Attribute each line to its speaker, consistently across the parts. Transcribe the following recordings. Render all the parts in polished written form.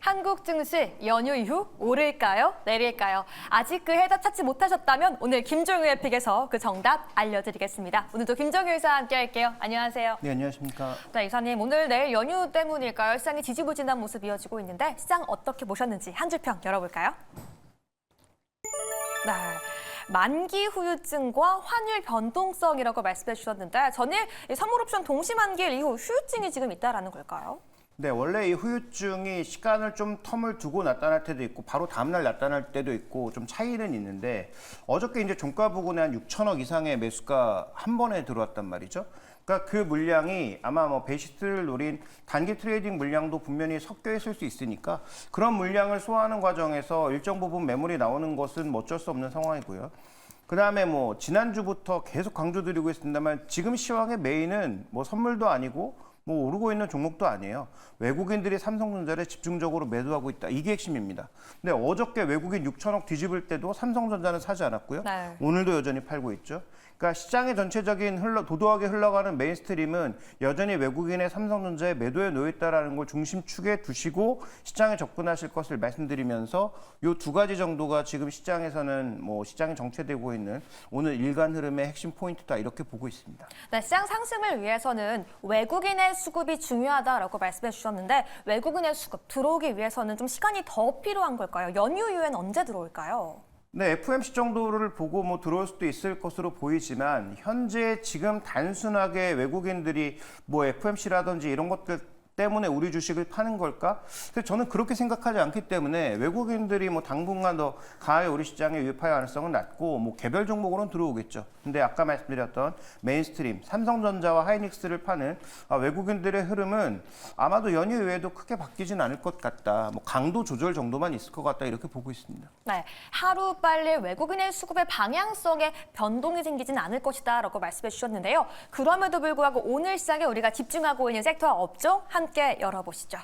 Speaker 1: 한국 증시 연휴 이후 오를까요? 내릴까요? 아직 그 해답 찾지 못하셨다면 오늘 김종유의 픽에서 그 정답 알려드리겠습니다. 오늘도 김종유 이사 함께 할게요. 안녕하세요.
Speaker 2: 네, 안녕하십니까.
Speaker 1: 네, 이사님 오늘 내일 연휴 때문일까요? 시장이 지지부진한 모습 이어지고 있는데 시장 어떻게 보셨는지 한 줄 평 열어볼까요? 네. 만기 후유증과 환율 변동성이라고 말씀해 주셨는데 전일 선물옵션 동시 만기일 이후 후유증이 지금 있다라는 걸까요?
Speaker 2: 네, 원래 이 후유증이 시간을 좀 텀을 두고 나타날 때도 있고 바로 다음날 나타날 때도 있고 좀 차이는 있는데 어저께 이제 종가 부근에 한 6천억 이상의 매수가 한 번에 들어왔단 말이죠. 그러니까 그 물량이 아마 뭐 베이시스를 노린 단기 트레이딩 물량도 분명히 섞여 있을 수 있으니까 그런 물량을 소화하는 과정에서 일정 부분 매물이 나오는 것은 뭐 어쩔 수 없는 상황이고요. 그다음에 뭐 지난주부터 계속 강조드리고 있습니다만 지금 시황의 메인은 뭐 선물도 아니고 뭐 오르고 있는 종목도 아니에요. 외국인들이 삼성전자를 집중적으로 매도하고 있다. 이게 핵심입니다. 근데 어저께 외국인 6천억 뒤집을 때도 삼성전자는 사지 않았고요.
Speaker 1: 네.
Speaker 2: 오늘도 여전히 팔고 있죠. 그러니까 시장의 전체적인 도도하게 흘러가는 메인스트림은 여전히 외국인의 삼성전자에 매도에 놓여 있다는 걸 중심축에 두시고 시장에 접근하실 것을 말씀드리면서 이 두 가지 정도가 지금 시장에서는 뭐 시장이 정체되고 있는 오늘 일간 흐름의 핵심 포인트다 이렇게 보고 있습니다.
Speaker 1: 네, 시장 상승을 위해서는 외국인의 수급이 중요하다라고 말씀해 주셨는데 외국인의 수급 들어오기 위해서는 좀 시간이 더 필요한 걸까요? 연휴 이후엔 언제 들어올까요?
Speaker 2: 네, FOMC 정도를 보고 뭐 들어올 수도 있을 것으로 보이지만 현재 지금 단순하게 외국인들이 뭐 FOMC라든지 이런 것들 때문에 우리 주식을 파는 걸까? 근데 저는 그렇게 생각하지 않기 때문에 외국인들이 뭐 당분간 더 가을 우리 시장에 유입할 가능성은 낮고 뭐 개별 종목으로는 들어오겠죠. 근데 아까 말씀드렸던 메인스트림 삼성전자와 하이닉스를 파는 외국인들의 흐름은 아마도 연휴 이후에도 크게 바뀌진 않을 것 같다. 뭐 강도 조절 정도만 있을 것 같다 이렇게 보고 있습니다.
Speaker 1: 네, 하루 빨리 외국인의 수급의 방향성에 변동이 생기진 않을 것이다라고 말씀해 주셨는데요. 그럼에도 불구하고 오늘 시장에 우리가 집중하고 있는 섹터와 업종 함께 열어보시죠.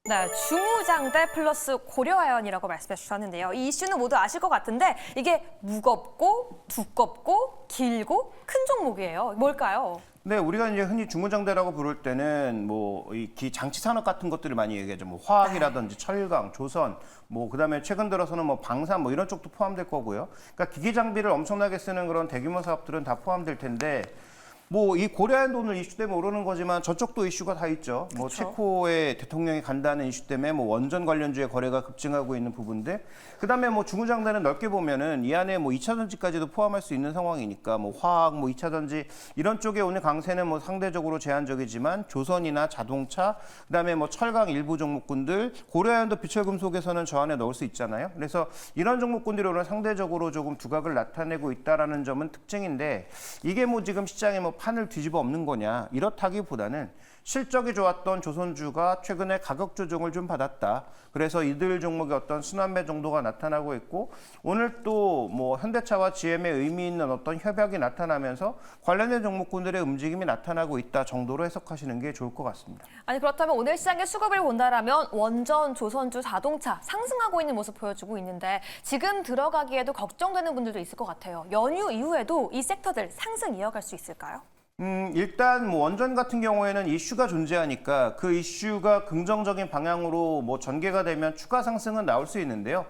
Speaker 1: 네, 중우장대 플러스 고려아연이라고 말씀해 주셨는데요. 이 이슈는 모두 아실 것 같은데 이게 무겁고 두껍고 길고 큰 종목이에요. 뭘까요?
Speaker 2: 네, 우리가 이제 흔히 중무장대라고 부를 때는 뭐 이 장치 산업 같은 것들을 많이 얘기하죠. 뭐 화학이라든지 철강, 조선, 뭐 그다음에 최근 들어서는 뭐 방산 뭐 이런 쪽도 포함될 거고요. 그러니까 기기 장비를 엄청나게 쓰는 그런 대규모 사업들은 다 포함될 텐데 뭐 이 고려아연 돈을 이슈 때문에 오르는 거지만 저쪽도 이슈가 다 있죠. 뭐
Speaker 1: 그쵸.
Speaker 2: 체코의 대통령이 간다는 이슈 때문에 뭐 원전 관련주의 거래가 급증하고 있는 부분들. 그다음에 뭐 중후장대는 넓게 보면은 이 안에 뭐 2차 전지까지도 포함할 수 있는 상황이니까 뭐 화학, 뭐 2차 전지 이런 쪽에 오늘 강세는 뭐 상대적으로 제한적이지만 조선이나 자동차, 그다음에 뭐 철강 일부 종목군들, 고려아연도 비철금속에서는 저 안에 넣을 수 있잖아요. 그래서 이런 종목군들이 오늘 상대적으로 조금 두각을 나타내고 있다라는 점은 특징인데 이게 뭐 지금 시장에 뭐 판을 뒤집어 엎는 거냐 이렇다기보다는 실적이 좋았던 조선주가 최근에 가격 조정을 좀 받았다. 그래서 이들 종목의 어떤 순환매 정도가 나타나고 있고 오늘 또 뭐 현대차와 GM의 의미 있는 어떤 협약이 나타나면서 관련된 종목군들의 움직임이 나타나고 있다 정도로 해석하시는 게 좋을 것 같습니다.
Speaker 1: 아니 그렇다면 오늘 시장의 수급을 본다라면 원전, 조선주, 자동차 상승하고 있는 모습 보여주고 있는데 지금 들어가기에도 걱정되는 분들도 있을 것 같아요. 연휴 이후에도 이 섹터들 상승 이어갈 수 있을까요?
Speaker 2: 일단 뭐 원전 같은 경우에는 이슈가 존재하니까 그 이슈가 긍정적인 방향으로 뭐 전개가 되면 추가 상승은 나올 수 있는데요.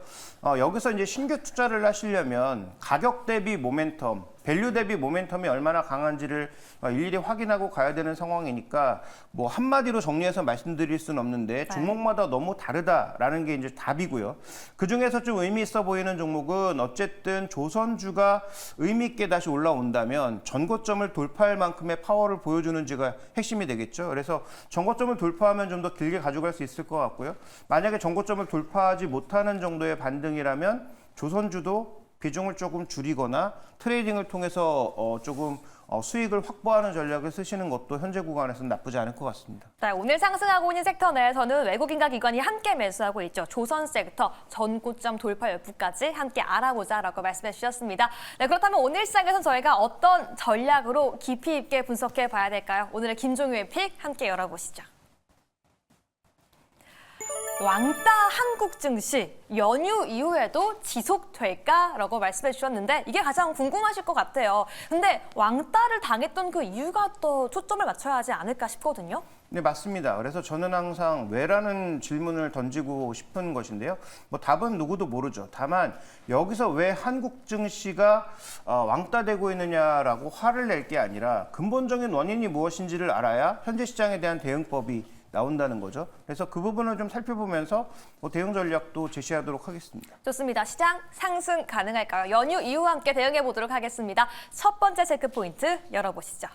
Speaker 2: 여기서 이제 신규 투자를 하시려면 가격 대비 모멘텀, 밸류 대비 모멘텀이 얼마나 강한지를 일일이 확인하고 가야 되는 상황이니까 뭐 한마디로 정리해서 말씀드릴 수는 없는데 종목마다 너무 다르다라는 게 이제 답이고요. 그중에서 좀 의미 있어 보이는 종목은 어쨌든 조선주가 의미 있게 다시 올라온다면 전고점을 돌파할 만큼의 파워를 보여주는지가 핵심이 되겠죠. 그래서 전고점을 돌파하면 좀 더 길게 가져갈 수 있을 것 같고요. 만약에 전고점을 돌파하지 못하는 정도의 반등이라면 조선주도 비중을 조금 줄이거나 트레이딩을 통해서 조금 수익을 확보하는 전략을 쓰시는 것도 현재 구간에서는 나쁘지 않을 것 같습니다.
Speaker 1: 네, 오늘 상승하고 있는 섹터 내에서는 외국인과 기관이 함께 매수하고 있죠. 조선 섹터 전고점 돌파 여부까지 함께 알아보자라고 말씀해 주셨습니다. 네, 그렇다면 오늘 시장에서는 저희가 어떤 전략으로 깊이 있게 분석해 봐야 될까요? 오늘의 김종유의 픽 함께 열어보시죠. 왕따 한국 증시 연휴 이후에도 지속될까라고 말씀해 주셨는데 이게 가장 궁금하실 것 같아요. 근데 왕따를 당했던 그 이유가 또 초점을 맞춰야 하지 않을까 싶거든요.
Speaker 2: 네, 맞습니다. 그래서 저는 항상 왜라는 질문을 던지고 싶은 것인데요. 뭐 답은 누구도 모르죠. 다만 여기서 왜 한국 증시가 왕따되고 있느냐라고 화를 낼 게 아니라 근본적인 원인이 무엇인지를 알아야 현재 시장에 대한 대응법이 나온다는 거죠. 그래서 그 부분을 좀 살펴보면서 대응 전략도 제시하도록 하겠습니다.
Speaker 1: 좋습니다. 시장 상승 가능할까요? 연휴 이후 함께 대응해 보도록 하겠습니다. 첫 번째 체크 포인트 열어보시죠.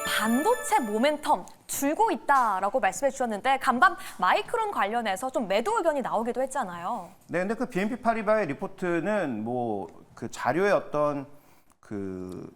Speaker 1: 반도체 모멘텀 줄고 있다라고 말씀해 주셨는데 간밤 마이크론 관련해서 좀 매도 의견이 나오기도 했잖아요.
Speaker 2: 네, 근데 그 BNP 파리바의 리포트는 뭐 그 자료의 어떤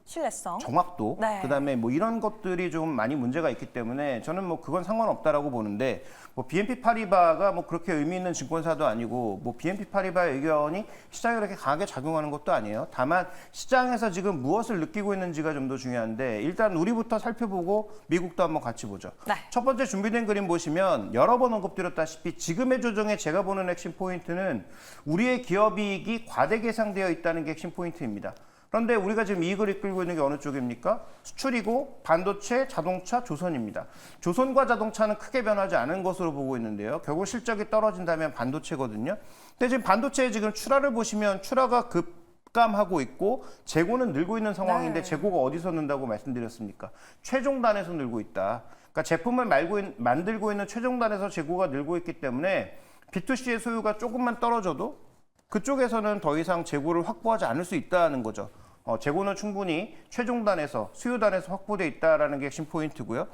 Speaker 1: 신뢰성.
Speaker 2: 정확도,
Speaker 1: 네.
Speaker 2: 그다음에 뭐 이런 것들이 좀 많이 문제가 있기 때문에 저는 뭐 그건 상관없다라고 보는데 뭐 BNP 파리바가 뭐 그렇게 의미 있는 증권사도 아니고 뭐 BNP 파리바의 의견이 시장에 그렇게 강하게 작용하는 것도 아니에요. 다만 시장에서 지금 무엇을 느끼고 있는지가 좀 더 중요한데 일단 우리부터 살펴보고 미국도 한번 같이 보죠.
Speaker 1: 네.
Speaker 2: 첫 번째 준비된 그림 보시면 여러 번 언급드렸다시피 지금의 조정에 제가 보는 핵심 포인트는 우리의 기업이익이 과대 계상되어 있다는 게 핵심 포인트입니다. 그런데 우리가 지금 이익을 이끌고 있는 게 어느 쪽입니까? 수출이고 반도체, 자동차, 조선입니다. 조선과 자동차는 크게 변하지 않은 것으로 보고 있는데요. 결국 실적이 떨어진다면 반도체거든요. 근데 지금 반도체의 지금 출하를 보시면 출하가 급감하고 있고 재고는 늘고 있는 상황인데
Speaker 1: 네.
Speaker 2: 재고가 어디서 는다고 말씀드렸습니까? 최종단에서 늘고 있다. 그러니까 제품을 만들고 있는 최종단에서 재고가 늘고 있기 때문에 B2C의 소유가 조금만 떨어져도 그쪽에서는 더 이상 재고를 확보하지 않을 수 있다는 거죠. 재고는 충분히 최종단에서 수요단에서 확보돼 있다라는 게 핵심 포인트고요.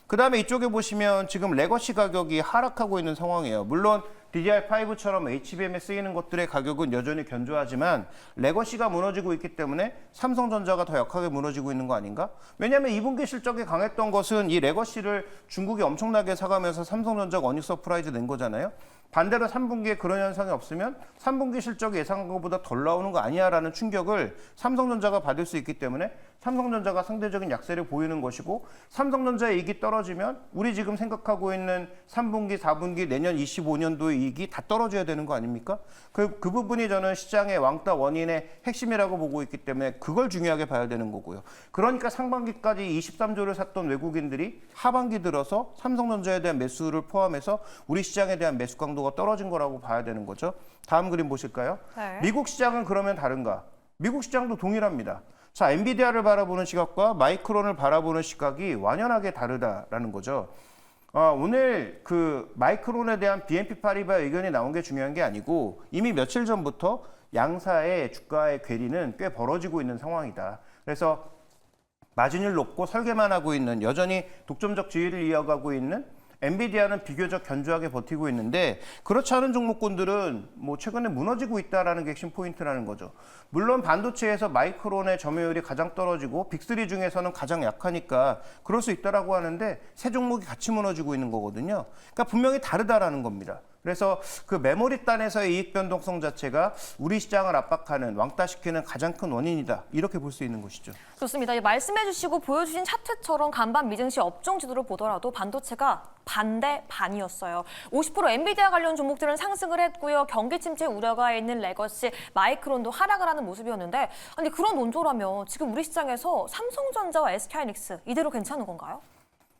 Speaker 2: 그다음에 이쪽에 보시면 지금 레거시 가격이 하락하고 있는 상황이에요. 물론 DDR5처럼 HBM에 쓰이는 것들의 가격은 여전히 견조하지만 레거시가 무너지고 있기 때문에 삼성전자가 더 약하게 무너지고 있는 거 아닌가? 왜냐하면 2분기 실적이 강했던 것은 이 레거시를 중국이 엄청나게 사가면서 삼성전자가 어닝 서프라이즈 낸 거잖아요. 반대로 3분기에 그런 현상이 없으면 3분기 실적이 예상한 것보다 덜 나오는 거 아니야라는 충격을 삼성전자가 받을 수 있기 때문에 삼성전자가 상대적인 약세를 보이는 것이고 삼성전자의 이익이 떨어지면 우리 지금 생각하고 있는 3분기, 4분기, 내년 25년도의 이익이 다 떨어져야 되는 거 아닙니까? 그 부분이 저는 시장의 왕따 원인의 핵심이라고 보고 있기 때문에 그걸 중요하게 봐야 되는 거고요. 그러니까 상반기까지 23조를 샀던 외국인들이 하반기 들어서 삼성전자에 대한 매수를 포함해서 우리 시장에 대한 매수 강도가 떨어진 거라고 봐야 되는 거죠. 다음 그림 보실까요?
Speaker 1: 네.
Speaker 2: 미국 시장은 그러면 다른가? 미국 시장도 동일합니다. 자, 엔비디아를 바라보는 시각과 마이크론을 바라보는 시각이 완연하게 다르다라는 거죠. 오늘 그 마이크론에 대한 BNP 파리바 의견이 나온 게 중요한 게 아니고 이미 며칠 전부터 양사의 주가의 괴리는 꽤 벌어지고 있는 상황이다. 그래서 마진율 높고 설계만 하고 있는 여전히 독점적 지위를 이어가고 있는 엔비디아는 비교적 견조하게 버티고 있는데 그렇지 않은 종목군들은 뭐 최근에 무너지고 있다라는 게 핵심 포인트라는 거죠. 물론 반도체에서 마이크론의 점유율이 가장 떨어지고 빅3 중에서는 가장 약하니까 그럴 수 있다라고 하는데 세 종목이 같이 무너지고 있는 거거든요. 그러니까 분명히 다르다라는 겁니다. 그래서 그 메모리 단에서의 이익 변동성 자체가 우리 시장을 압박하는 왕따시키는 가장 큰 원인이다. 이렇게 볼 수 있는 것이죠.
Speaker 1: 좋습니다. 말씀해 주시고 보여주신 차트처럼 간밤 미증시 업종 지도를 보더라도 반도체가 반대 반이었어요. 50% 엔비디아 관련 종목들은 상승을 했고요. 경기 침체 우려가 있는 레거시, 마이크론도 하락을 하는 모습이었는데 아니 그런 논조라면 지금 우리 시장에서 삼성전자와 SK하이닉스 이대로 괜찮은 건가요?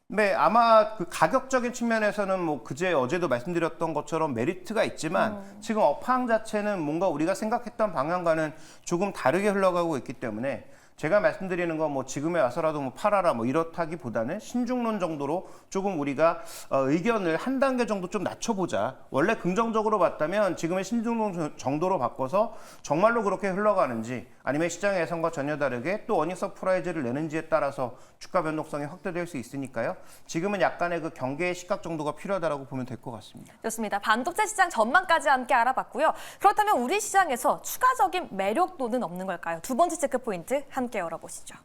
Speaker 2: 네, 아마 그 가격적인 측면에서는 뭐 그제 어제도 말씀드렸던 것처럼 메리트가 있지만 지금 업황 자체는 뭔가 우리가 생각했던 방향과는 조금 다르게 흘러가고 있기 때문에 제가 말씀드리는 건 뭐 지금에 와서라도 뭐 팔아라 뭐 이렇다기보다는 신중론 정도로 조금 우리가 의견을 한 단계 정도 좀 낮춰보자. 원래 긍정적으로 봤다면 지금의 신중론 정도로 바꿔서 정말로 그렇게 흘러가는지 아니면 시장의 예상과 전혀 다르게 또 어닝 서프라이즈를 내는지에 따라서 주가 변동성이 확대될 수 있으니까요. 지금은 약간의 그 경계의 시각 정도가 필요하다고 보면 될 것 같습니다.
Speaker 1: 좋습니다. 반도체 시장 전망까지 함께 알아봤고요. 그렇다면 우리 시장에서 추가적인 매력도는 없는 걸까요? 두 번째 체크 포인트 함께 열어보시죠.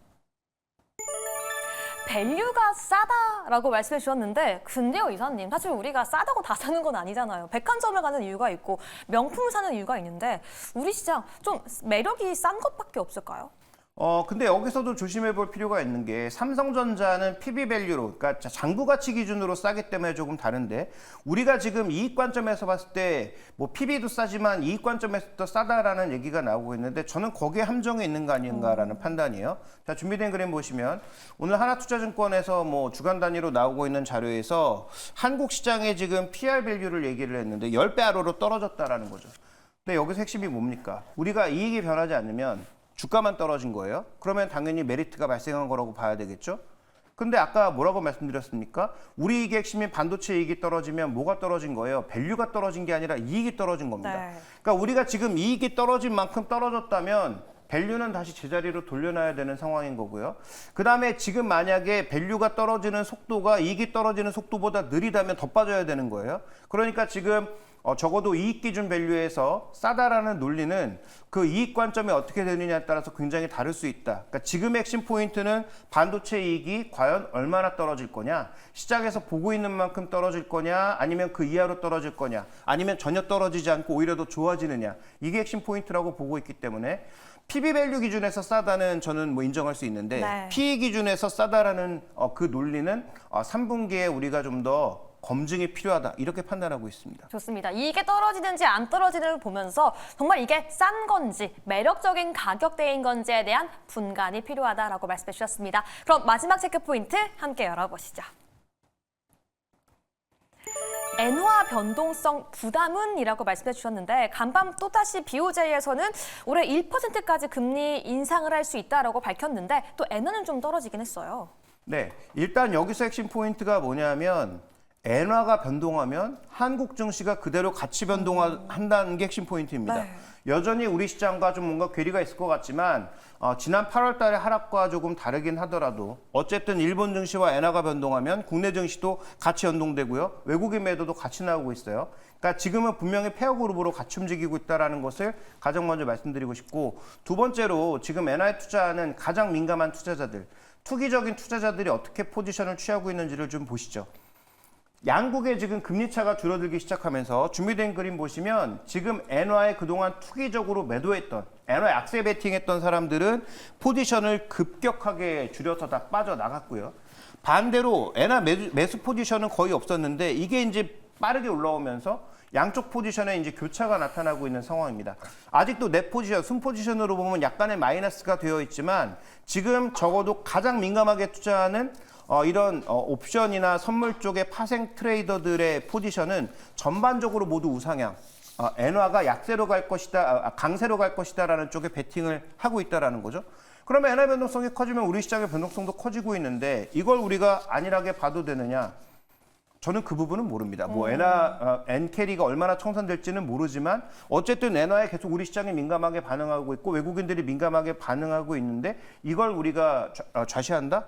Speaker 1: 밸류가 싸다라고 말씀해 주셨는데 근데요 이사님 사실 우리가 싸다고 다 사는 건 아니잖아요. 백화점을 가는 이유가 있고 명품을 사는 이유가 있는데 우리 시장 좀 매력이 싼 것밖에 없을까요?
Speaker 2: 근데 여기서도 조심해 볼 필요가 있는 게 삼성전자는 PB 밸류로, 그러니까 장부 가치 기준으로 싸기 때문에 조금 다른데 우리가 지금 이익 관점에서 봤을 때 뭐 PB도 싸지만 이익 관점에서도 싸다라는 얘기가 나오고 있는데 저는 거기에 함정이 있는 거 아닌가라는 판단이에요. 자, 준비된 그림 보시면 오늘 하나투자증권에서 뭐 주간 단위로 나오고 있는 자료에서 한국 시장의 지금 PR 밸류를 얘기를 했는데 10배 아래로 떨어졌다라는 거죠. 근데 여기서 핵심이 뭡니까? 우리가 이익이 변하지 않으면 주가만 떨어진 거예요. 그러면 당연히 메리트가 발생한 거라고 봐야 되겠죠. 근데 아까 뭐라고 말씀드렸습니까? 우리 이익의 핵심인 반도체 이익이 떨어지면 뭐가 떨어진 거예요? 밸류가 떨어진 게 아니라 이익이 떨어진 겁니다.
Speaker 1: 네.
Speaker 2: 그러니까 우리가 지금 이익이 떨어진 만큼 떨어졌다면 밸류는 다시 제자리로 돌려놔야 되는 상황인 거고요. 그다음에 지금 만약에 밸류가 떨어지는 속도가 이익이 떨어지는 속도보다 느리다면 더 빠져야 되는 거예요. 그러니까 지금 적어도 이익 기준 밸류에서 싸다라는 논리는 그 이익 관점이 어떻게 되느냐에 따라서 굉장히 다를 수 있다. 그러니까 지금의 핵심 포인트는 반도체 이익이 과연 얼마나 떨어질 거냐, 시장에서 보고 있는 만큼 떨어질 거냐, 아니면 그 이하로 떨어질 거냐, 아니면 전혀 떨어지지 않고 오히려 더 좋아지느냐, 이게 핵심 포인트라고 보고 있기 때문에 PB 밸류 기준에서 싸다는 저는 뭐 인정할 수 있는데
Speaker 1: 네.
Speaker 2: PE 기준에서 싸다라는 그 논리는 3분기에 우리가 좀 더 검증이 필요하다 이렇게 판단하고 있습니다.
Speaker 1: 좋습니다. 이게 떨어지는지 안 떨어지는지를 보면서 정말 이게 싼 건지 매력적인 가격대인 건지에 대한 분간이 필요하다라고 말씀해 주셨습니다. 그럼 마지막 체크 포인트 함께 열어보시죠. 엔화 변동성 부담은이라고 말씀해 주셨는데 간밤 또다시 BOJ에서는 올해 1%까지 금리 인상을 할 수 있다라고 밝혔는데 또 엔화는 좀 떨어지긴 했어요.
Speaker 2: 네, 일단 여기서 핵심 포인트가 뭐냐면 엔화가 변동하면 한국 증시가 그대로 같이 변동한다는 게 핵심 포인트입니다.
Speaker 1: 네.
Speaker 2: 여전히 우리 시장과 좀 뭔가 괴리가 있을 것 같지만 지난 8월 달의 하락과 조금 다르긴 하더라도 어쨌든 일본 증시와 엔화가 변동하면 국내 증시도 같이 연동되고요. 외국인 매도도 같이 나오고 있어요. 그러니까 지금은 분명히 페어 그룹으로 같이 움직이고 있다는 것을 가장 먼저 말씀드리고 싶고 두 번째로 지금 엔화에 투자하는 가장 민감한 투자자들, 투기적인 투자자들이 어떻게 포지션을 취하고 있는지를 좀 보시죠. 양국의 지금 금리 차가 줄어들기 시작하면서 준비된 그림 보시면 지금 엔화에 그동안 투기적으로 매도했던 엔화 약세 베팅했던 사람들은 포지션을 급격하게 줄여서 다 빠져나갔고요. 반대로 엔화 매수 포지션은 거의 없었는데 이게 이제 빠르게 올라오면서 양쪽 포지션에 이제 교차가 나타나고 있는 상황입니다. 아직도 net 포지션, 순 포지션으로 보면 약간의 마이너스가 되어 있지만 지금 적어도 가장 민감하게 투자하는 이런 옵션이나 선물 쪽의 파생 트레이더들의 포지션은 전반적으로 모두 우상향. 엔화가 약세로 갈 것이다, 강세로 갈 것이다라는 쪽에 베팅을 하고 있다라는 거죠. 그러면 엔화 변동성이 커지면 우리 시장의 변동성도 커지고 있는데 이걸 우리가 안일하게 봐도 되느냐? 저는 그 부분은 모릅니다. 뭐 엔캐리가 얼마나 청산될지는 모르지만 어쨌든 엔화에 계속 우리 시장이 민감하게 반응하고 있고 외국인들이 민감하게 반응하고 있는데 이걸 우리가 좌시한다?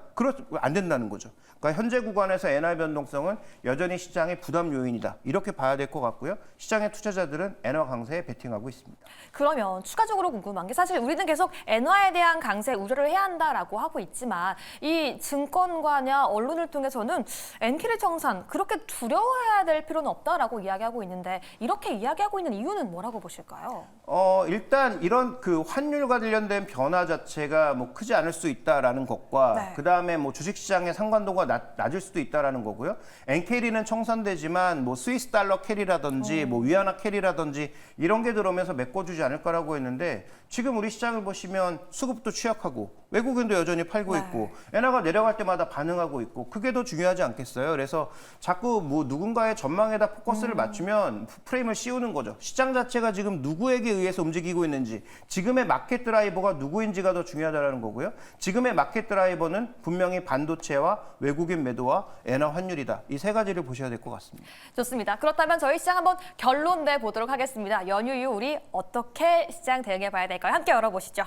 Speaker 2: 안 된다는 거죠. 그러니까 현재 구간에서 엔화 변동성은 여전히 시장의 부담 요인이다. 이렇게 봐야 될 것 같고요. 시장의 투자자들은 엔화 강세에 베팅하고 있습니다.
Speaker 1: 그러면 추가적으로 궁금한 게 사실 우리는 계속 엔화에 대한 강세 우려를 해야 한다라고 하고 있지만 이 증권가냐 언론을 통해서는 엔캐리 청산 그렇게 두려워해야 될 필요는 없다라고 이야기하고 있는데 이렇게 이야기하고 있는 이유는 뭐라고 보실까요?
Speaker 2: 일단 이런 그 환율 관련된 변화 자체가 뭐 크지 않을 수 있다라는 것과
Speaker 1: 네.
Speaker 2: 그다음에 뭐 주식시장의 상관도가 낮을 수도 있다라는 거고요. 엔캐리는 청산되지만 뭐 스위스 달러 캐리라든지 뭐 위안화 캐리라든지 이런 게 들어오면서 메꿔주지 않을 거라고 했는데 지금 우리 시장을 보시면 수급도 취약하고 외국인도 여전히 팔고 있고 엔화가 내려갈 때마다 반응하고 있고 그게 더 중요하지 않겠어요? 그래서 자꾸 뭐 누군가의 전망에다 포커스를 맞추면 프레임을 씌우는 거죠. 시장 자체가 지금 누구에게 의해서 움직이고 있는지 지금의 마켓 드라이버가 누구인지가 더 중요하다는 거고요. 지금의 마켓 드라이버는 분명히 반도체와 외국인 매도와 엔화 환율이다. 이 세 가지를 보셔야 될 것 같습니다.
Speaker 1: 좋습니다. 그렇다면 저희 시장 한번 결론 내보도록 하겠습니다. 연휴 이후 우리 어떻게 시장 대응해 봐야 될까요? 함께 열어보시죠.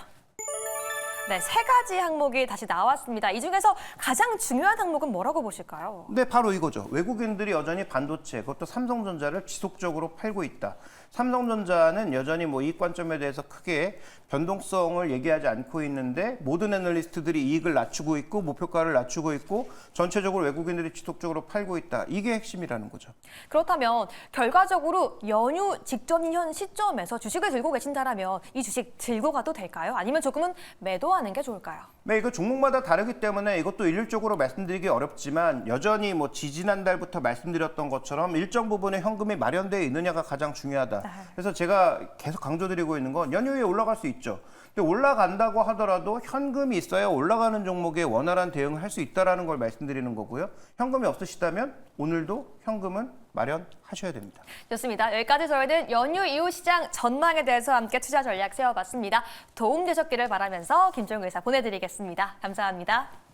Speaker 1: 네, 세 가지 항목이 다시 나왔습니다. 이 중에서 가장 중요한 항목은 뭐라고 보실까요?
Speaker 2: 네, 바로 이거죠. 외국인들이 여전히 반도체, 그것도 삼성전자를 지속적으로 팔고 있다. 삼성전자는 여전히 뭐 이익 관점에 대해서 크게 변동성을 얘기하지 않고 있는데 모든 애널리스트들이 이익을 낮추고 있고 목표가를 낮추고 있고 전체적으로 외국인들이 지속적으로 팔고 있다. 이게 핵심이라는 거죠.
Speaker 1: 그렇다면 결과적으로 연휴 직전인 현 시점에서 주식을 들고 계신다면 이 주식 들고 가도 될까요? 아니면 조금은 매도하는 게 좋을까요?
Speaker 2: 네, 이거 종목마다 다르기 때문에 이것도 일률적으로 말씀드리기 어렵지만 여전히 뭐 지지난달부터 말씀드렸던 것처럼 일정 부분의 현금이 마련되어 있느냐가 가장 중요하다. 그래서 제가 계속 강조드리고 있는 건 연휴에 올라갈 수 있죠. 근데 올라간다고 하더라도 현금이 있어야 올라가는 종목에 원활한 대응을 할 수 있다는 걸 말씀드리는 거고요. 현금이 없으시다면 오늘도 현금은 마련하셔야 됩니다.
Speaker 1: 좋습니다. 여기까지 저희는 연휴 이후 시장 전망에 대해서 함께 투자 전략 세워봤습니다. 도움되셨기를 바라면서 김종우 의사 보내드리겠습니다. 감사합니다.